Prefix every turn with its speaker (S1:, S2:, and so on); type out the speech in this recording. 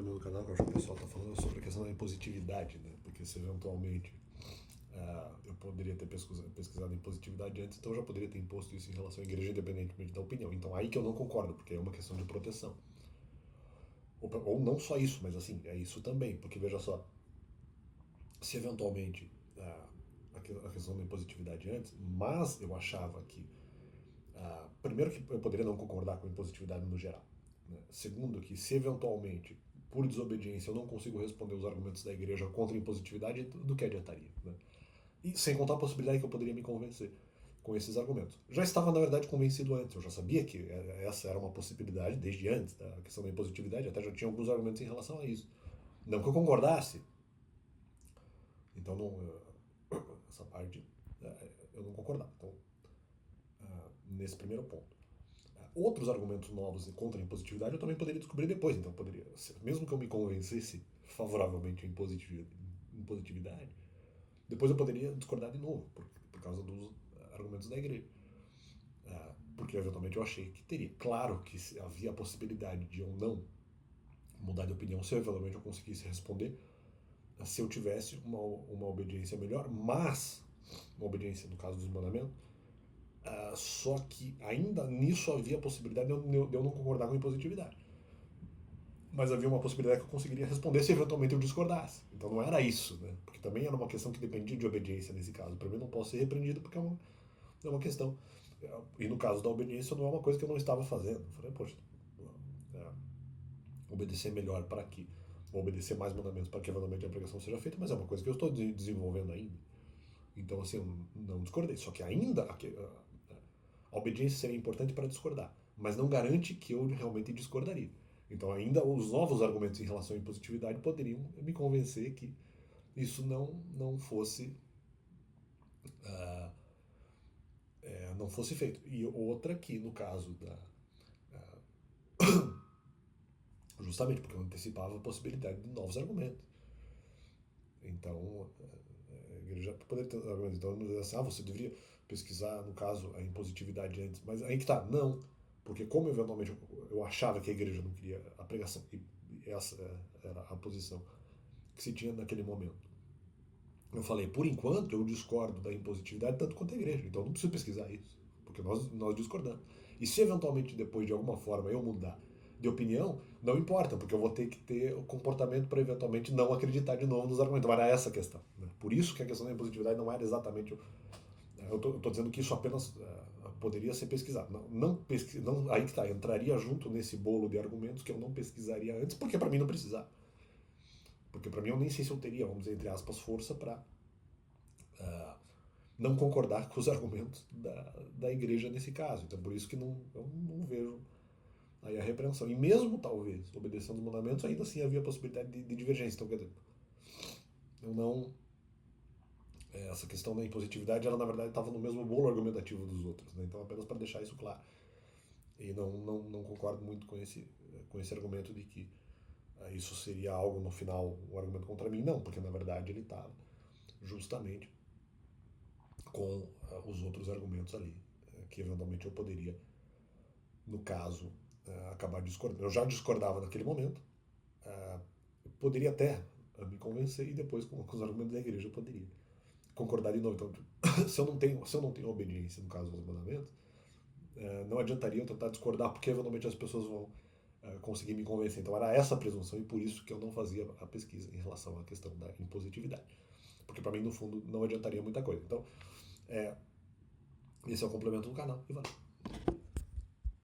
S1: caminho do canal, que eu acho que o pessoal está falando sobre a questão da impositividade, né? Porque se eventualmente eu poderia ter pesquisado em positividade antes, então eu já poderia ter imposto isso em relação à igreja, independentemente da opinião. Então aí que eu não concordo, porque é uma questão de proteção. Ou não só isso, mas assim, é isso também, porque veja só, se eventualmente a questão da impositividade antes, mas eu achava que, primeiro que eu poderia não concordar com a impositividade no geral, né? Segundo que se eventualmente, por desobediência, eu não consigo responder os argumentos da igreja contra a impositividade, do que adiantaria, né? E sem contar a possibilidade que eu poderia me convencer com esses argumentos. Já estava, na verdade, convencido antes, eu já sabia que essa era uma possibilidade desde antes da questão da impositividade, até já tinha alguns argumentos em relação a isso. Não que eu concordasse, então não, essa parte eu não concordava. Então, nesse primeiro ponto. Outros argumentos novos contra a impositividade eu também poderia descobrir depois, então poderia, mesmo que eu me convencesse favoravelmente em positividade, depois eu poderia discordar de novo, por causa dos argumentos da igreja. Porque eventualmente eu achei que teria. Claro que havia a possibilidade de eu não mudar de opinião se eventualmente eu conseguisse responder, se eu tivesse uma obediência melhor, mas uma obediência no caso dos mandamentos. Só que ainda nisso havia a possibilidade de eu não concordar com a impositividade. Mas havia uma possibilidade que eu conseguiria responder se eventualmente eu discordasse. Então não era isso, né? Porque também era uma questão que dependia de obediência nesse caso. Para mim não posso ser repreendido porque é uma questão. E no caso da obediência não é uma coisa que eu não estava fazendo. Eu falei, poxa, obedecer melhor para que, obedecer mais mandamentos para que eventualmente a pregação seja feita, mas é uma coisa que eu estou desenvolvendo ainda. Então assim, eu não discordei. Só que ainda a obediência seria importante para discordar, mas não garante que eu realmente discordaria. Então, ainda os novos argumentos em relação à impositividade poderiam me convencer que isso não fosse não fosse feito. E outra que, no caso da justamente porque eu antecipava a possibilidade de novos argumentos. Então, a igreja poderia ter argumentos. Então, não dizer assim, você deveria pesquisar, no caso, a impositividade antes. Mas aí que tá, não. Porque como eventualmente eu achava que a igreja não queria a pregação, e essa era a posição que se tinha naquele momento. Eu falei, por enquanto eu discordo da impositividade tanto quanto a igreja, então eu não preciso pesquisar isso, porque nós discordamos. E se eventualmente depois de alguma forma eu mudar de opinião, não importa, porque eu vou ter que ter o comportamento para eventualmente não acreditar de novo nos argumentos. Mas era essa a questão, né? Por isso que a questão da impositividade não era exatamente. Eu estou dizendo que isso apenas poderia ser pesquisado. Não, aí que está, entraria junto nesse bolo de argumentos que eu não pesquisaria antes, porque para mim não precisava. Porque para mim eu nem sei se eu teria, vamos dizer, entre aspas, força para não concordar com os argumentos da igreja nesse caso. Então por isso que eu não vejo aí a repreensão. E mesmo, talvez, obedecendo os mandamentos, ainda assim havia a possibilidade de divergência. Então, quer dizer, eu não... essa questão da impositividade, ela na verdade estava no mesmo bolo argumentativo dos outros, né? Então, apenas para deixar isso claro. E não concordo muito com esse argumento de que isso seria algo, no final, um argumento contra mim. Não, porque na verdade ele estava justamente com os outros argumentos ali, que eventualmente eu poderia, no caso, acabar discordando. Eu já discordava naquele momento, poderia até me convencer e depois com os argumentos da igreja eu poderia concordar de novo. Então, se eu não tenho obediência no caso dos mandamentos, não adiantaria eu tentar discordar porque eventualmente as pessoas vão conseguir me convencer. Então era essa a presunção e por isso que eu não fazia a pesquisa em relação à questão da impositividade, porque para mim no fundo não adiantaria muita coisa. Então esse é o complemento do canal e valeu.